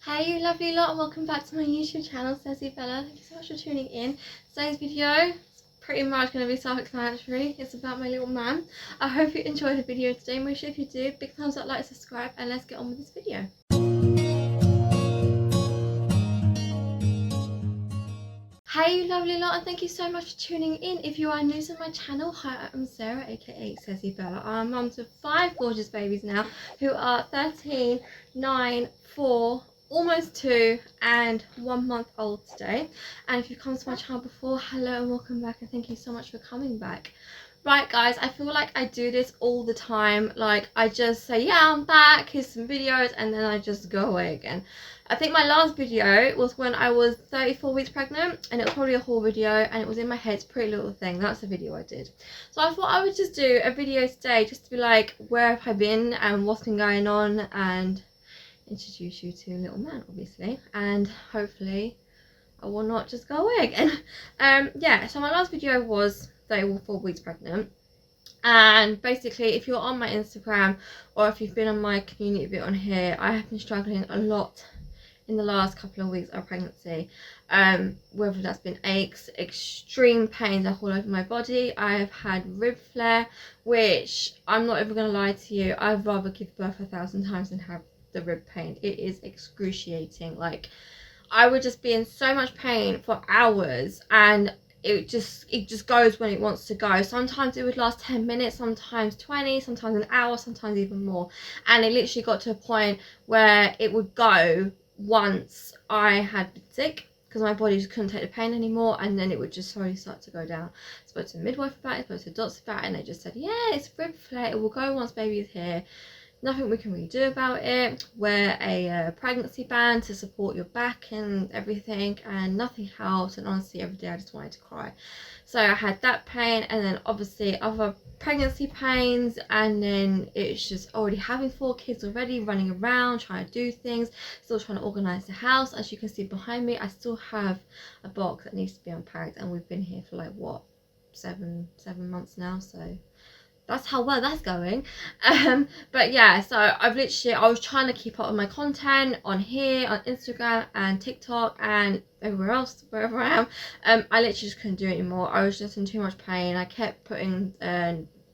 Hey you lovely lot, and welcome back to my YouTube channel, Ceci Bella. Thank you so much for tuning in. Today's video is pretty much going to be self-explanatory. It's about my little man. I hope you enjoyed the video today. Make sure if you do, big thumbs up, like, subscribe, and let's get on with this video. Hey you lovely lot, and thank you so much for tuning in. If you are new to my channel, hi, I'm Sarah, aka Ceci Bella. I'm mum to 5 gorgeous babies now who are 13, 9, 4, almost 2 and 1 month old today. And if you've come to my channel before, hello and welcome back, and thank you so much for coming back. Right guys, I feel like I do this all the time. Like, I just say, yeah, I'm back, here's some videos, and then I just go away again. I think my last video was when I was 34 weeks pregnant, and it was probably a haul video, and it was in my head, Pretty Little Thing. That's the video I did. So I thought I would just do a video today just to be like, where have I been and what's been going on, and introduce you to little man, obviously, and hopefully I will not just go away again. Yeah, so my last video was 34 weeks pregnant, and basically if you're on my Instagram or if you've been on my community bit on here, I have been struggling a lot in the last couple of weeks of pregnancy, whether that's been aches, extreme pains all over my body. I have had rib flare, which I'm not even gonna lie to you, I'd rather give birth 1,000 times than have the rib pain. It is excruciating. Like, I would just be in so much pain for hours, and it just goes when it wants to go. Sometimes it would last 10 minutes, sometimes 20, sometimes an hour, sometimes even more. And it literally got to a point where it would go once I had been sick, because my body just couldn't take the pain anymore, and then it would just slowly start to go down. I spoke to the midwife about it, I spoke to the doctor about it, and they just said, yeah, it's rib flare, it will go once baby is here. Nothing we can really do about it. Wear a pregnancy band to support your back and everything, and nothing helps. And honestly, every day I just wanted to cry. So I had that pain, and then obviously other pregnancy pains, and then it's just already having 4 kids already, running around trying to do things, still trying to organize the house. As you can see behind me, I still have a box that needs to be unpacked, and we've been here for like what, 7 months now, so that's how well that's going. But yeah, so I was trying to keep up with my content on here, on Instagram and TikTok and everywhere else, wherever I am. I literally just couldn't do it anymore. I was just in too much pain. I kept putting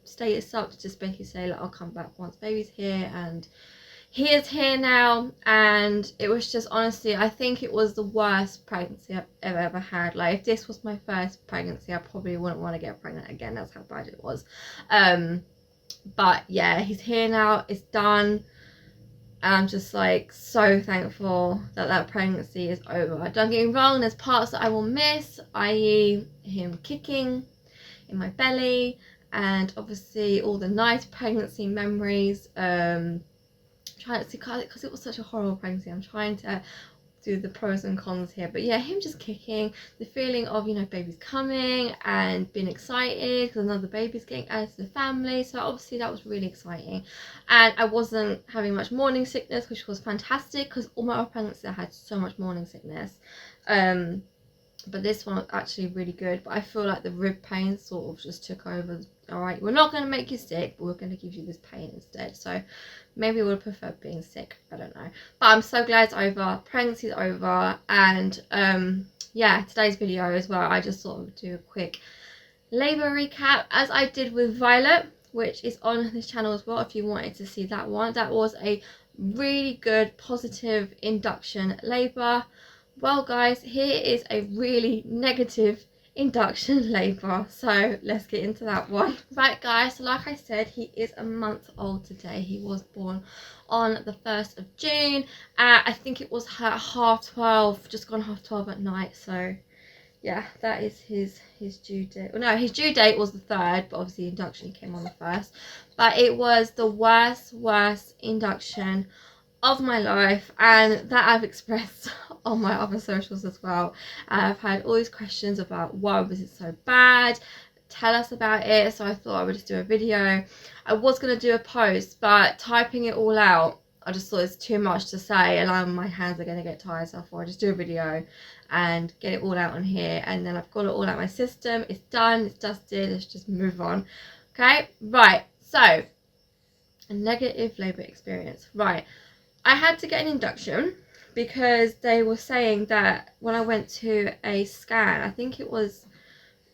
status up to just basically say, like, I'll come back once baby's here, and he is here now. And it was just, honestly, I think it was the worst pregnancy I've ever had. Like, if this was my first pregnancy, I probably wouldn't want to get pregnant again. That's how bad it was. But yeah, he's here now, it's done, and I'm just like so thankful that that pregnancy is over. Don't get me wrong, there's parts that I will miss, i.e. him kicking in my belly, and obviously all the nice pregnancy memories. Trying to see, because it was such a horrible pregnancy, I'm trying to do the pros and cons here. But yeah, him just kicking, the feeling of, you know, baby's coming and being excited because another baby's getting added to the family. So obviously that was really exciting, and I wasn't having much morning sickness, which was fantastic, because all my other pregnancies I had so much morning sickness. But this one was actually really good. But I feel like the rib pain sort of just took over. Alright, we're not going to make you sick, but we're going to give you this pain instead. So maybe we would prefer being sick, I don't know. But I'm so glad it's over, pregnancy's over. And yeah, today's video as well, I just sort of do a quick labour recap, as I did with Violet, which is on this channel as well if you wanted to see that one. That was a really good, positive induction labour. Well guys, here is a really negative induction labour, so let's get into that one. Right guys, so like I said, he is a month old today. He was born on the 1st of June. I think it was at 12:30, just gone 12:30 at night. So yeah, that is his due date. Well, no, his due date was the 3rd, but obviously induction came on the 1st. But it was the worst induction of my life, and that I've expressed on my other socials as well. I've had all these questions about why was it so bad, tell us about it, so I thought I would just do a video. I was going to do a post, but typing it all out, I just thought it's too much to say, and my hands are going to get tired, so I thought I'd just do a video and get it all out on here, and then I've got it all out my system. It's done, it's dusted, let's just move on. Okay, right, so a negative labour experience. Right, I had to get an induction because they were saying that when I went to a scan, I think it was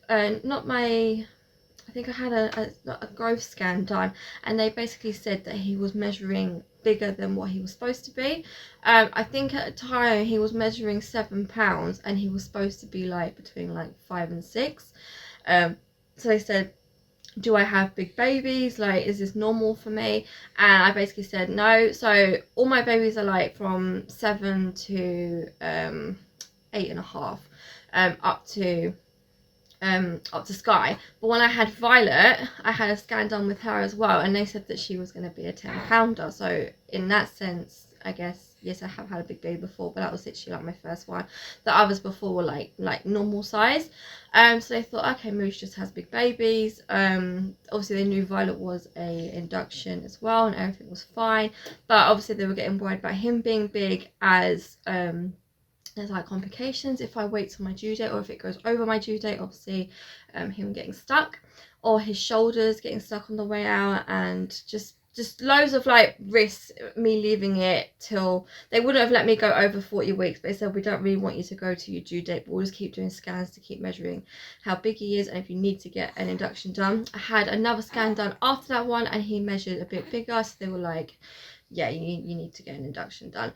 not my, I think I had a growth scan done, and they basically said that he was measuring bigger than what he was supposed to be. I think at the time he was measuring 7 pounds, and he was supposed to be like between like 5 and 6. So they said, do I have big babies? Like, is this normal for me? And I basically said no. So all my babies are like from 7 to 8.5, up to Sky. But when I had Violet, I had a scan done with her as well, and they said that she was going to be a 10-pounder. So in that sense, I guess, yes, I have had a big baby before, but that was literally like my first one. The others before were like normal size. So they thought, okay, Moose just has big babies. Obviously they knew Violet was a induction as well, and everything was fine. But obviously they were getting worried about him being big, as there's like complications if I wait till my due date, or if it goes over my due date, obviously him getting stuck, or his shoulders getting stuck on the way out, and just loads of like risks, me leaving it till they wouldn't have let me go over 40 weeks, but they said, we don't really want you to go to your due date, but we'll just keep doing scans to keep measuring how big he is, and if you need to get an induction done. I had another scan done after that one, and he measured a bit bigger, so they were like, yeah, you need to get an induction done.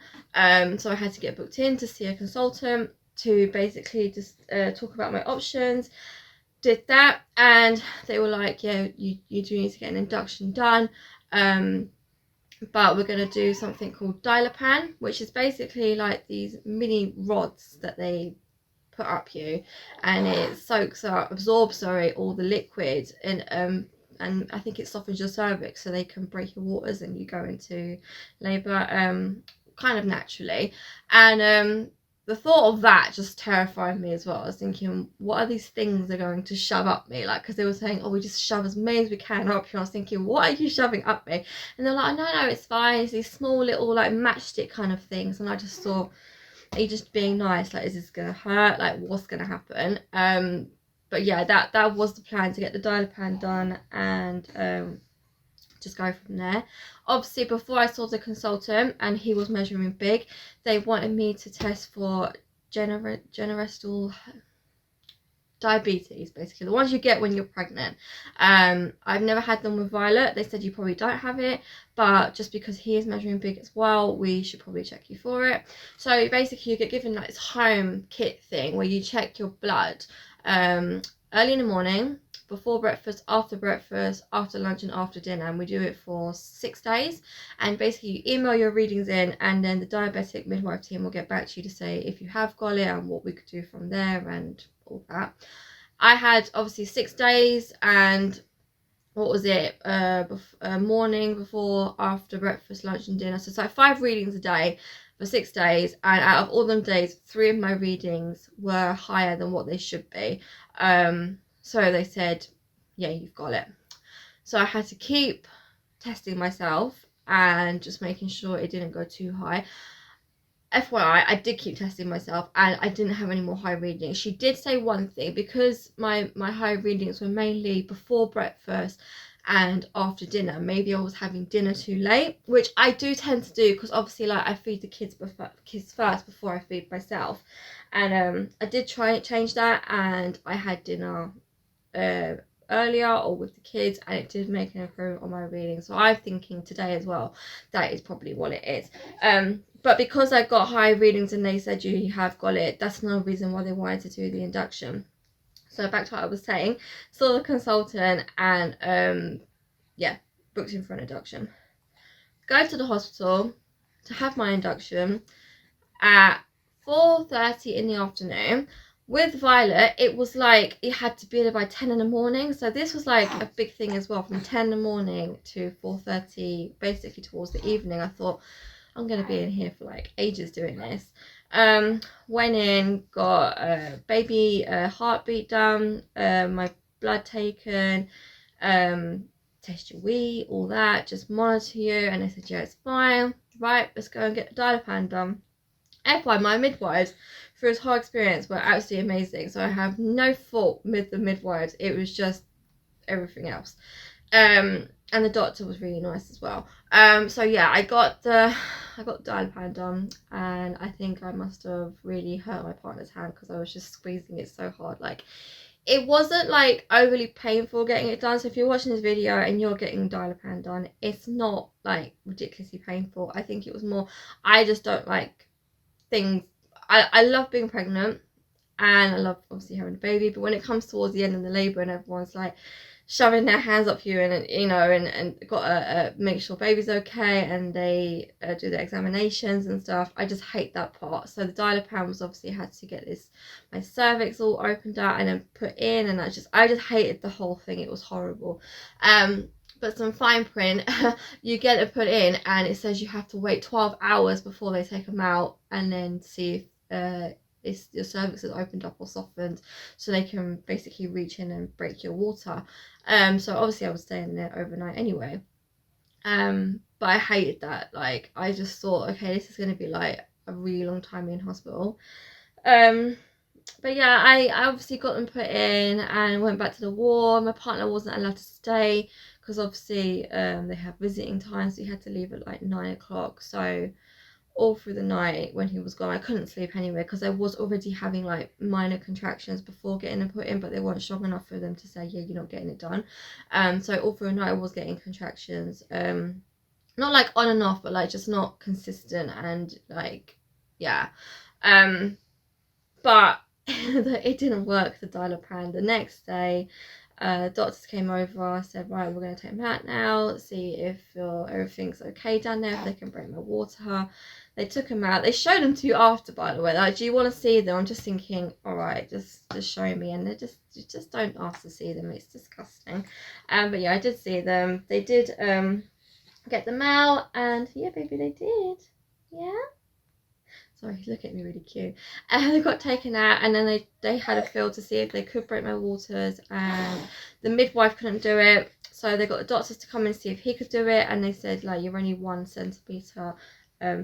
So I had to get booked in to see a consultant to basically just talk about my options. Did that, and they were like, yeah, you do need to get an induction done, but we're going to do something called Dilapan, which is basically like these mini rods that they put up you, and it absorbs all the liquid, and I think it softens your cervix so they can break your waters and you go into labour kind of naturally. And the thought of that just terrified me as well. I was thinking, what are these things they're going to shove up me? Like, because they were saying, oh, we just shove as many as we can up you. I was thinking, what are you shoving up me? And they're like, no, it's fine. It's these small little like matchstick kind of things. And I just thought, are you just being nice? Like, is this gonna hurt? Like, what's gonna happen? But yeah, that was the plan, to get the Dilapan done and just go from there. Obviously, before I saw the consultant and he was measuring big, they wanted me to test for general diabetes, basically the ones you get when you're pregnant. I've never had them with Violet. They said you probably don't have it, but just because he is measuring big as well, we should probably check you for it. So basically you get given like this home kit thing where you check your blood early in the morning, before breakfast, after lunch, and after dinner, and we do it for 6 days. And basically you email your readings in, and then the diabetic midwife team will get back to you to say if you have got it and what we could do from there and all that. I had obviously 6 days, and what was it, morning, before, after breakfast, lunch and dinner, so it's like 5 readings a day for 6 days, and out of all them days, 3 of my readings were higher than what they should be. So they said, yeah, you've got it. So I had to keep testing myself and just making sure it didn't go too high. FYI, I did keep testing myself, and I didn't have any more high readings. She did say one thing, because my high readings were mainly before breakfast and after dinner. Maybe I was having dinner too late, which I do tend to do, because obviously like I feed the kids first before I feed myself. And I did try and change that, and I had dinner earlier or with the kids, and it did make an improvement on my reading. So I'm thinking today as well that is probably what it is. But because I got high readings and they said you have got it, that's another reason why they wanted to do the induction. So back to what I was saying, saw the consultant, and yeah, booked in for an induction. Go to the hospital to have my induction at 4:30 in the afternoon. With Violet, it was like it had to be there by 10 in the morning. So this was like a big thing as well, from 10 in the morning to 4:30, basically towards the evening. I thought, I'm going to be in here for like ages doing this. Went in, got a baby heartbeat done, my blood taken, test your wee, all that, just monitor you. And they said, yeah, it's fine. Right, let's go and get the Dilapan done. FYI, my midwives, through this whole experience, were absolutely amazing. So I have no fault with the midwives. It was just everything else. and the doctor was really nice as well. So yeah, I got the dial-a-pan done, and I think I must have really hurt my partner's hand because I was just squeezing it so hard. Like, it wasn't like overly painful getting it done. So if you're watching this video and you're getting dial-a-pan done, it's not like ridiculously painful. I think it was more, I just don't like things. I love being pregnant, and I love obviously having a baby, but when it comes towards the end of the labour and everyone's like shoving their hands up you, and you know, and got to make sure baby's okay, and they do the examinations and stuff, I just hate that part. So the dial-a-pan was obviously, had to get this, my cervix all opened out and then put in, and I just hated the whole thing. It was horrible. But some fine print, you get it put in and it says you have to wait 12 hours before they take them out, and then see if your cervix is opened up or softened, so they can basically reach in and break your water. So obviously I was staying there overnight anyway. But I hated that. Like, I just thought, okay, this is going to be like a really long time in hospital. But yeah, I obviously got them put in and went back to the ward. My partner wasn't allowed to stay because obviously they have visiting times, so he had to leave at like 9 o'clock. So all through the night when he was gone, I couldn't sleep anyway because I was already having like minor contractions before getting them put in, but they weren't strong enough for them to say, yeah, you're not getting it done. So all through the night I was getting contractions, not like on and off, but like just not consistent, and like, yeah. But it didn't work, the dial-a-pan. The next day, doctors came over, said, right, we're going to take him out now, see if everything's okay down there, if they can break my water. They took him out. They showed them to you after, by the way. Like, do you want to see them? I'm just thinking, all right, just show me. And they just don't ask to see them. It's disgusting. But yeah, I did see them. They did get them out, and yeah, baby, they did. Yeah. Sorry, he's looking at me really cute. And they got taken out, and then they had a feel to see if they could break my waters, and the midwife couldn't do it. So they got the doctors to come and see if he could do it, and they said, like, you're only 1 centimetre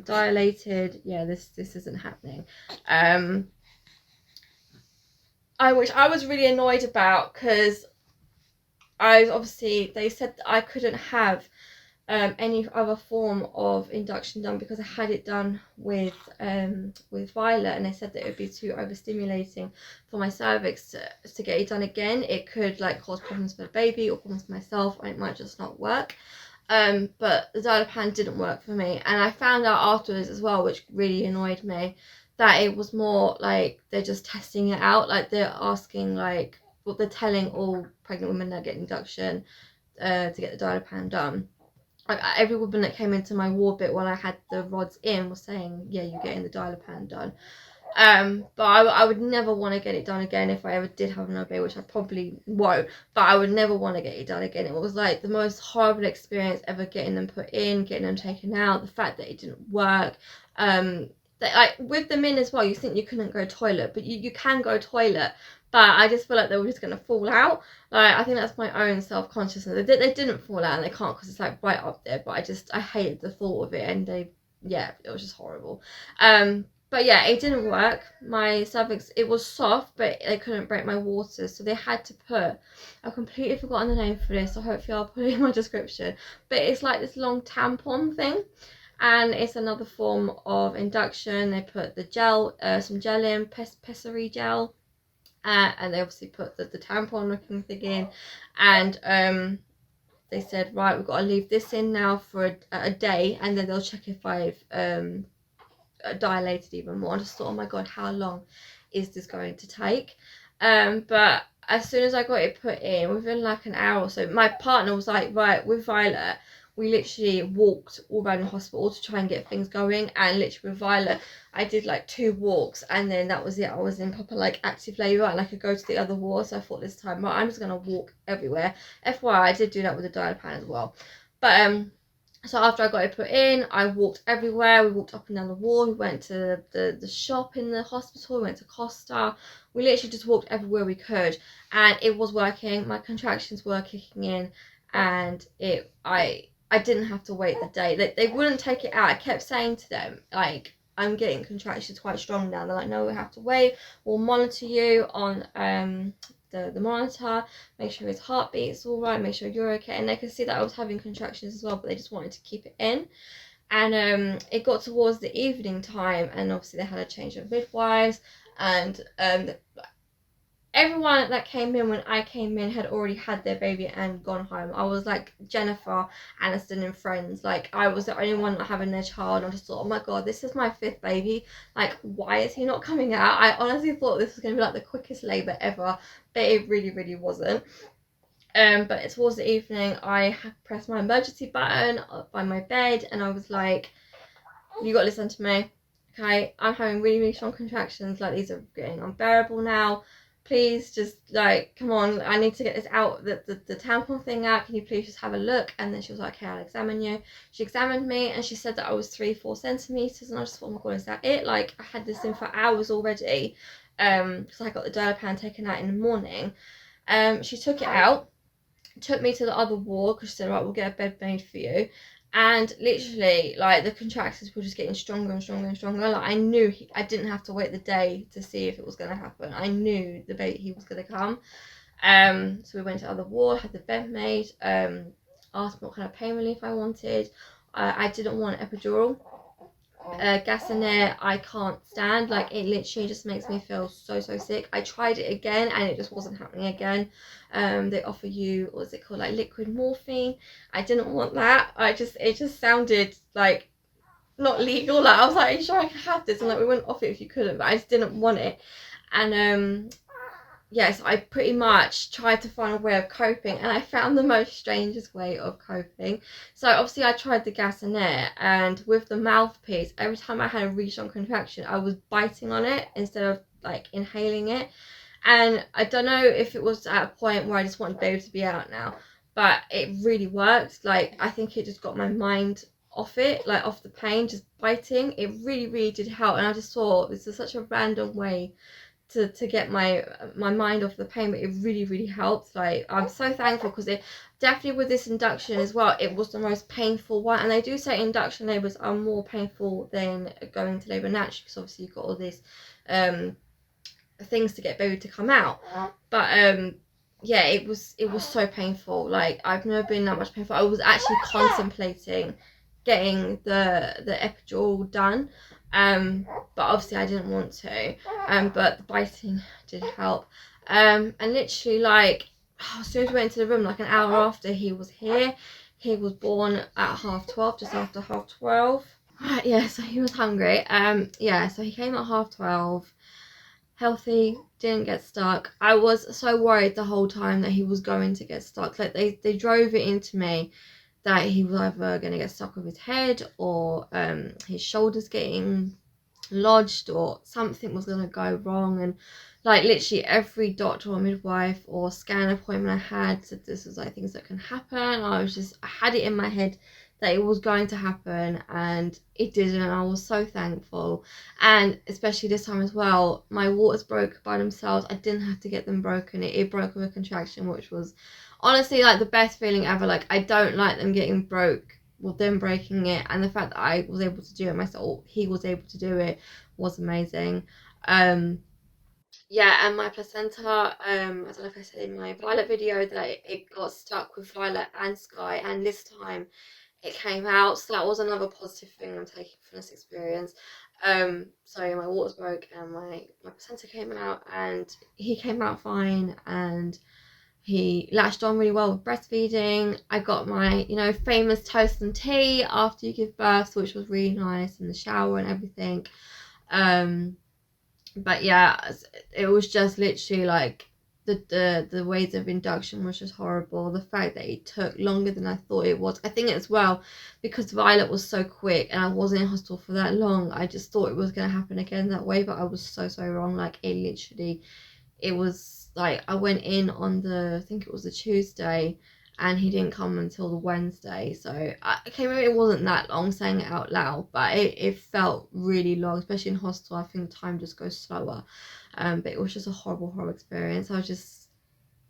dilated. Yeah, this isn't happening. Which I was really annoyed about, because they said that I couldn't have any other form of induction done because I had it done with Violet, and they said that it would be too overstimulating for my cervix to get it done again. It could like cause problems for the baby or problems for myself, or it might just not work. But the dial-a-pan didn't work for me, and I found out afterwards as well, which really annoyed me, that it was more like they're just testing it out. Like, they're asking, like, what they're telling all pregnant women that get induction to get the dial-a-pan done. Like, every woman that came into my ward bit while I had the rods in was saying, yeah, you're getting the dial-a-pan done. But I would never want to get it done again if I ever did have an OB, which I probably won't, but I would never want to get it done again. It was like the most horrible experience ever, getting them put in, getting them taken out, the fact that it didn't work. Like, with them in as well, you think you couldn't go toilet, but you can go toilet, but I just feel like they were just going to fall out. Like, I think that's my own self-consciousness. They didn't fall out, and they can't because it's like right up there, but I hated the thought of it, and yeah, it was just horrible. But yeah, it didn't work. My cervix, it was soft, but they couldn't break my waters, so they had to put, I've completely forgotten the name for this, so hopefully I'll put it in my description, but it's like this long tampon thing, and it's another form of induction. They put the gel, some gel in, pessary gel, and they obviously put the tampon looking thing in, and they said, right, we've got to leave this in now for a day, and then they'll check if I've dilated even more. I just thought, oh my god, how long is this going to take? But as soon as I got it put in, within like an hour or so, my partner was like, right, with Violet, we literally walked all around the hospital to try and get things going, and literally with Violet, I did like 2 walks, and then that was it. I was in proper like active labour, and I could go to the other ward, so I thought this time, right, I'm just gonna walk everywhere. FYI, I did do that with the dial-a-pan as well. But so after I got it put in, I walked everywhere. We walked up and down the ward. We went to the shop in the hospital. We went to Costa. We literally just walked everywhere we could, and it was working. My contractions were kicking in, and I didn't have to wait the day. They wouldn't take it out. I kept saying to them, like, I'm getting contractions quite strong now. They're like, no, we have to wait. We'll monitor you on the monitor, make sure his heartbeat's all right, make sure you're okay. And they could see that I was having contractions as well, but they just wanted to keep it in. And it got towards the evening time, and obviously they had a change of midwives, and everyone that came in when I came in had already had their baby and gone home. I was like Jennifer Aniston in Friends. Like, I was the only one not having their child. I just thought, oh my god, this is my 5th baby. Like, why is he not coming out? I honestly thought this was going to be like the quickest labour ever, but it really, really wasn't. But towards the evening, I pressed my emergency button by my bed, and I was like, you got to listen to me. Okay, I'm having really, really strong contractions. Like, these are getting unbearable now. Please just, like, come on, I need to get this out, the tampon thing out. Can you please just have a look? And then she was like, okay, I'll examine you. She examined me, and she said that I was 3-4 centimeters, and I just thought, oh my god, is that it? Like, I had this in for hours already, because I got the Dilapan taken out in the morning. She took it out, took me to the other ward, because she said, right, we'll get a bed made for you. And literally, like, the contractions were just getting stronger and stronger and stronger. Like, I knew I didn't have to wait the day to see if it was going to happen. I knew the baby, he was going to come. So we went to the other ward, had the bed made, asked what kind of pain relief I wanted. I didn't want epidural. Gas and air, I can't stand. Like, it literally just makes me feel so sick. I tried it again, and it just wasn't happening again. They offer you, what was it called, like liquid morphine. I didn't want that. It just sounded like not legal. Like, I was like, are you sure I can have this? And like, we wouldn't offer it if you couldn't, but I just didn't want it. And yes, I pretty much tried to find a way of coping, and I found the most strangest way of coping. So obviously I tried the gas and air, and with the mouthpiece, every time I had a really strong contraction, I was biting on it instead of like inhaling it. And I don't know if it was at a point where I just wanted baby to be out now, but it really worked. Like, I think it just got my mind off it, like off the pain, just biting. It really, really did help. And I just thought, this is such a random way to get my mind off the pain, but it really, really helped. Like, I'm so thankful, because it definitely, with this induction as well, it was the most painful one. And they do say induction labours are more painful than going to labour naturally, because obviously you've got all this things to get baby to come out. But yeah, it was so painful. Like, I've never been that much painful. I was actually contemplating getting the epidural done, but obviously I didn't want to. But the biting did help. And literally, like, as soon as we went into the room, like an hour after he was here, he was born at 12:30, just after 12:30. Right, yeah, so he was hungry. Yeah, so he came at 12:30. Healthy, didn't get stuck. I was so worried the whole time that he was going to get stuck. Like, they drove it into me that he was either going to get stuck with his head, or his shoulders getting lodged, or something was going to go wrong. And like, literally every doctor or midwife or scan appointment I had said this was like things that can happen. I had it in my head that it was going to happen, and it didn't. I was so thankful. And especially this time as well, my waters broke by themselves. I didn't have to get them broken. It broke with a contraction, which was honestly like the best feeling ever. Like, I don't like them getting broke, with them breaking it, and the fact that I was able to do it myself, he was able to do it, was amazing. Yeah, and my placenta, I don't know if I said in my Violet video that it got stuck with Violet and Sky, and this time it came out, so that was another positive thing I'm taking from this experience. So my waters broke, and my placenta came out, and he came out fine, and he latched on really well with breastfeeding. I got my, famous toast and tea after you give birth, which was really nice, in the shower and everything. But yeah, it was just literally like the ways of induction was just horrible. The fact that it took longer than I thought it was. I think as well, because Violet was so quick and I wasn't in hospital for that long, I just thought it was going to happen again that way, but I was so wrong. Like, it was like, I went in on I think it was the Tuesday, and he didn't come until the Wednesday. So okay, maybe it wasn't that long, saying it out loud, but it felt really long, especially in hospital. I think time just goes slower. But it was just a horrible experience. I just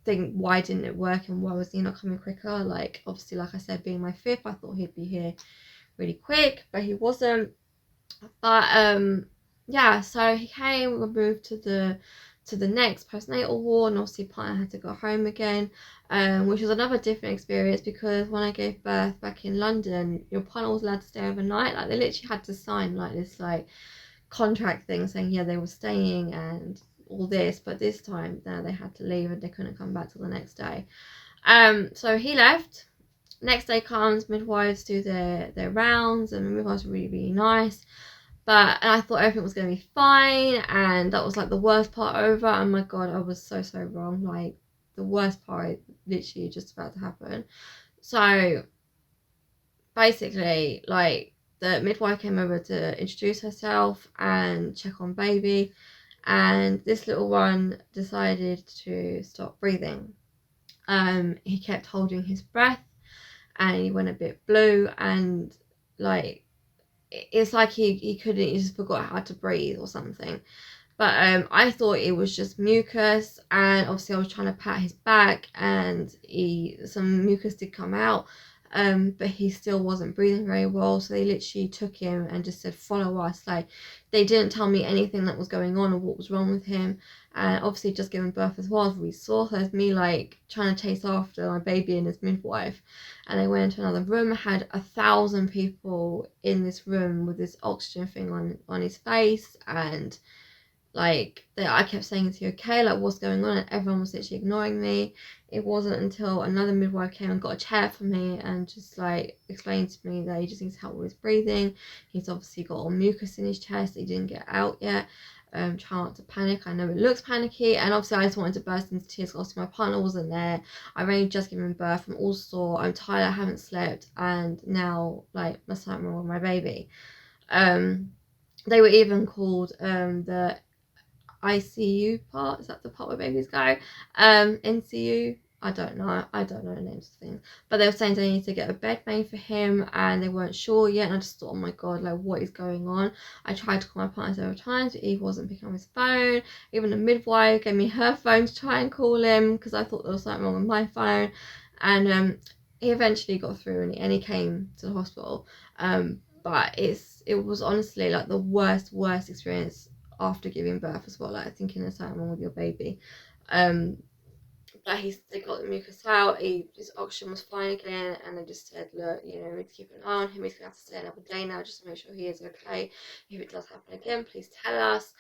think, why didn't it work, and why was he not coming quicker? Like, obviously, like I said, being my 5th, I thought he'd be here really quick, but he wasn't. But yeah, so he came, we moved to the to the next postnatal ward, and obviously partner had to go home again, which was another different experience, because when I gave birth back in London, your partner was allowed to stay overnight. Like, they literally had to sign like this like contract thing saying, yeah, they were staying and all this, but this time now they had to leave and they couldn't come back till the next day. So he left. Next day comes, midwives do their rounds, and the midwives were really nice. And I thought everything was going to be fine, and that was like the worst part over. And my god, I was so wrong. Like, the worst part literally just about to happen. So basically, like, the midwife came over to introduce herself and check on baby, and this little one decided to stop breathing. He kept holding his breath, and he went a bit blue, and like, it's like he couldn't, he just forgot how to breathe or something. But I thought it was just mucus, and obviously I was trying to pat his back, and some mucus did come out, but he still wasn't breathing very well. So they literally took him and just said, follow us. Like, they didn't tell me anything that was going on or what was wrong with him. And obviously just giving birth as well, we saw her, me like trying to chase after my baby and his midwife. And they went into another room, had 1,000 people in this room with this oxygen thing on his face, and like, I kept saying, is he okay, like, what's going on? And everyone was literally ignoring me. It wasn't until another midwife came and got a chair for me and just like explained to me that he just needs help with his breathing. He's obviously got all mucus in his chest that he didn't get out yet. Try not to panic. I know it looks panicky, and obviously I just wanted to burst into tears because my partner wasn't there. I've only just given birth, I'm all sore, I'm tired, I haven't slept, and now like there's something wrong with my baby. They were even called the ICU part. Is that the part where babies go? NCU. I don't know the names of things, but they were saying they need to get a bed made for him, and they weren't sure yet. And I just thought, oh my god, like, what is going on? I tried to call my partner several times, but he wasn't picking up his phone. Even the midwife gave me her phone to try and call him, because I thought there was something wrong with my phone. And he eventually got through, and he came to the hospital. But it was honestly like the worst experience after giving birth as well, like thinking there's something wrong with your baby. But they got the mucus out, his oxygen was fine again, and they just said, look, you know, we need to keep an eye on him, he's gonna have to stay another day now just to make sure he is okay. If it does happen again, please tell us.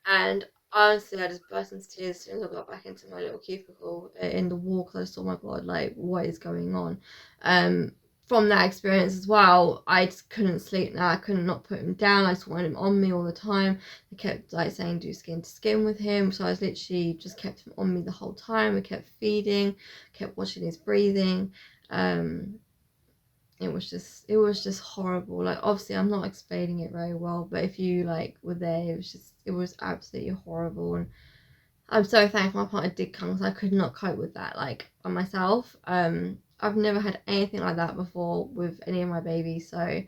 And honestly, I just burst into tears as soon as I got back into my little cubicle in the wall, because I just thought, oh my god, like, what is going on? From that experience as well, I just couldn't sleep now. I couldn't not put him down. I just wanted him on me all the time. They kept like saying do skin to skin with him, so I was literally just kept him on me the whole time. We kept feeding, kept watching his breathing. It was just horrible. Like, obviously I'm not explaining it very well, but if you like were there, it was absolutely horrible. And I'm so thankful my partner did come, because I could not cope with that like by myself. I've never had anything like that before with any of my babies, so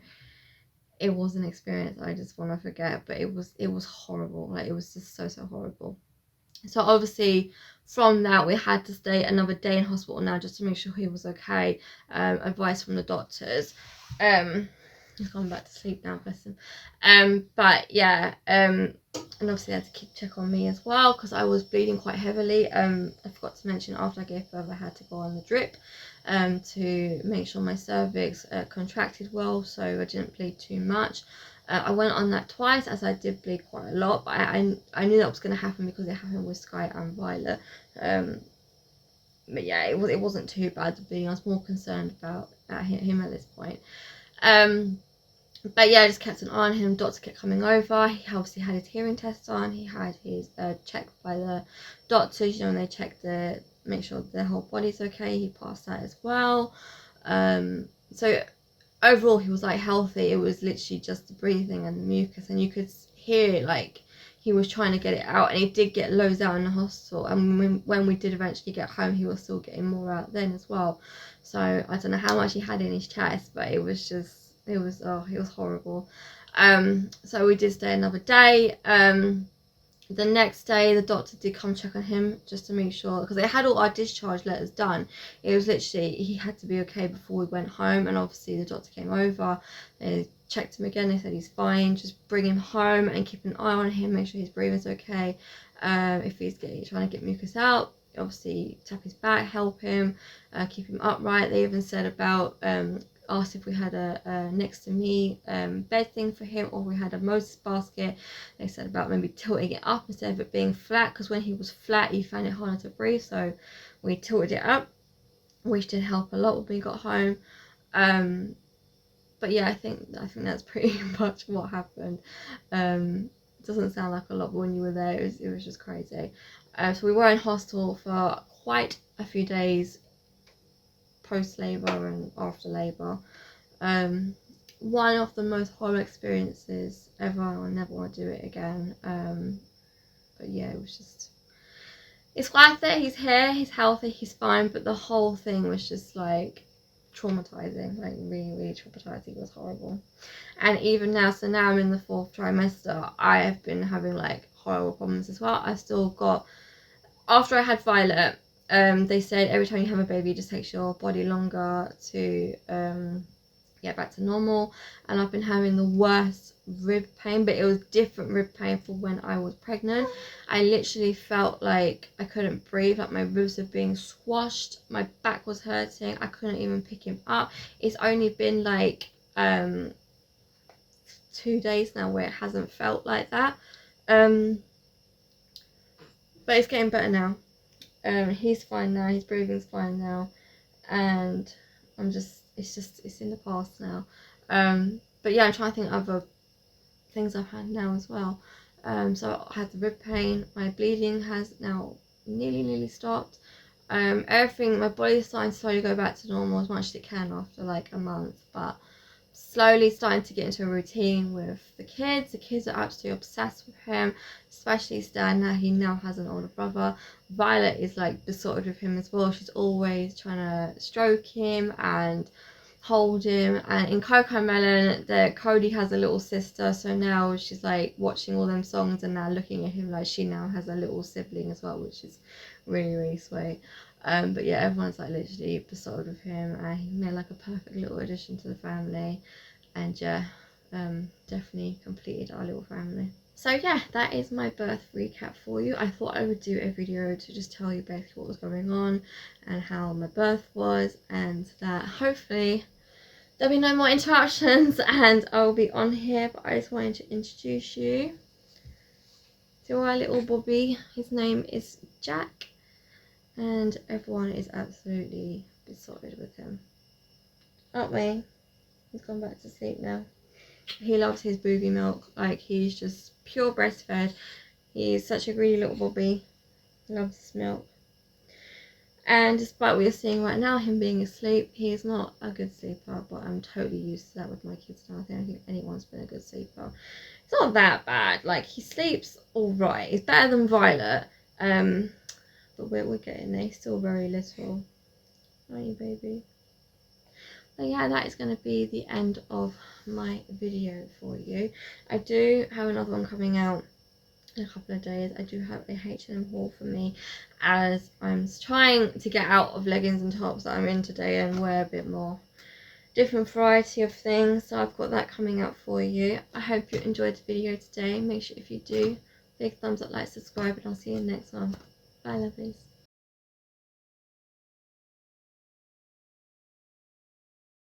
it was an experience I just want to forget. But it was horrible. Like, it was just so horrible. So obviously from that we had to stay another day in hospital now just to make sure he was okay. Advice from the doctors. He's gone back to sleep now, bless him. But yeah, and obviously they had to keep check on me as well, because I was bleeding quite heavily. I forgot to mention, after I gave birth I had to go on the drip to make sure my cervix contracted well, so I didn't bleed too much. I went on that twice, as I did bleed quite a lot, but I knew that was going to happen because it happened with Sky and Violet. But yeah, it wasn't too bad, the bleeding. I was more concerned about him at this point. But yeah, I just kept an eye on him. Doctor kept coming over. He obviously had his hearing test on. He had his checked by the doctors, you know, when they check make sure the whole body's okay. He passed that as well. So overall he was like healthy. It was literally just the breathing and the mucus, and you could hear like he was trying to get it out, and he did get loads out in the hospital. And when we did eventually get home, he was still getting more out then as well. So I don't know how much he had in his chest, but it was horrible. So we did stay another day. The next day the doctor did come check on him just to make sure, because they had all our discharge letters done. It was literally he had to be okay before we went home, and obviously the doctor came over, they checked him again. They said he's fine, just bring him home and keep an eye on him, make sure his breathing's okay. If he's trying to get mucus out, obviously tap his back, help him, keep him upright. They even said about asked if we had a next to me bed thing for him, or we had a Moses basket. They said about maybe tilting it up instead of it being flat, because when he was flat he found it harder to breathe, so we tilted it up, which did help a lot when we got home. But yeah, I think that's pretty much what happened. It doesn't sound like a lot, but when you were there, it was just crazy. So we were in hospital for quite a few days, post labour and after labour. One of the most horrible experiences ever. I'll never want to do it again. But yeah, it was just, it's glad that he's here, he's healthy, he's fine, but the whole thing was just like traumatizing, like really traumatizing. It was horrible. And even now, so now I'm in the 4th trimester, I have been having like horrible problems as well. I still got, after I had Violet, they said every time you have a baby it just takes your body longer to get back to normal, and I've been having the worst rib pain, but it was different rib pain for when I was pregnant. I literally felt like I couldn't breathe, like my ribs were being squashed, my back was hurting, I couldn't even pick him up. It's only been like 2 days now where it hasn't felt like that, but it's getting better now. He's fine now, his breathing's fine now, and it's in the past now. But yeah, I'm trying to think of other things I've had now as well. So I had the rib pain, my bleeding has now nearly stopped. Everything, my body's starting to slowly go back to normal as much as it can after like a month, but slowly starting to get into a routine with the kids. The kids are absolutely obsessed with him, especially Stan. Now he has an older brother. Violet is like besotted with him as well. She's always trying to stroke him and hold him. And in CoComelon, Cody has a little sister, so now she's like watching all them songs and now looking at him like she now has a little sibling as well, which is really sweet. But yeah, everyone's like literally besotted with him, and he made like a perfect little addition to the family, and yeah, definitely completed our little family. So yeah, that is my birth recap for you. I thought I would do a video to just tell you basically what was going on and how my birth was, and that hopefully there'll be no more interruptions and I'll be on here. But I just wanted to introduce you to our little Bobby. His name is Jack, and everyone is absolutely besotted with him, aren't we? He's gone back to sleep now. He loves his booby milk, like he's just pure breastfed. He's such a greedy little Bobby, he loves his milk. And despite what you're seeing right now, him being asleep, he's not a good sleeper, but I'm totally used to that with my kids now. I don't think anyone's been a good sleeper. It's not that bad, like he sleeps alright. He's better than Violet, but we're getting there. He's still very little. Aren't you, baby? But yeah, that is going to be the end of my video for you. I do have another one coming out in a couple of days. I do have a H&M haul for me, as I'm trying to get out of leggings and tops that I'm in today and wear a bit more different variety of things. So I've got that coming out for you. I hope you enjoyed the video today. Make sure if you do, big thumbs up, like, subscribe, and I'll see you in the next one. Bye, lovelies.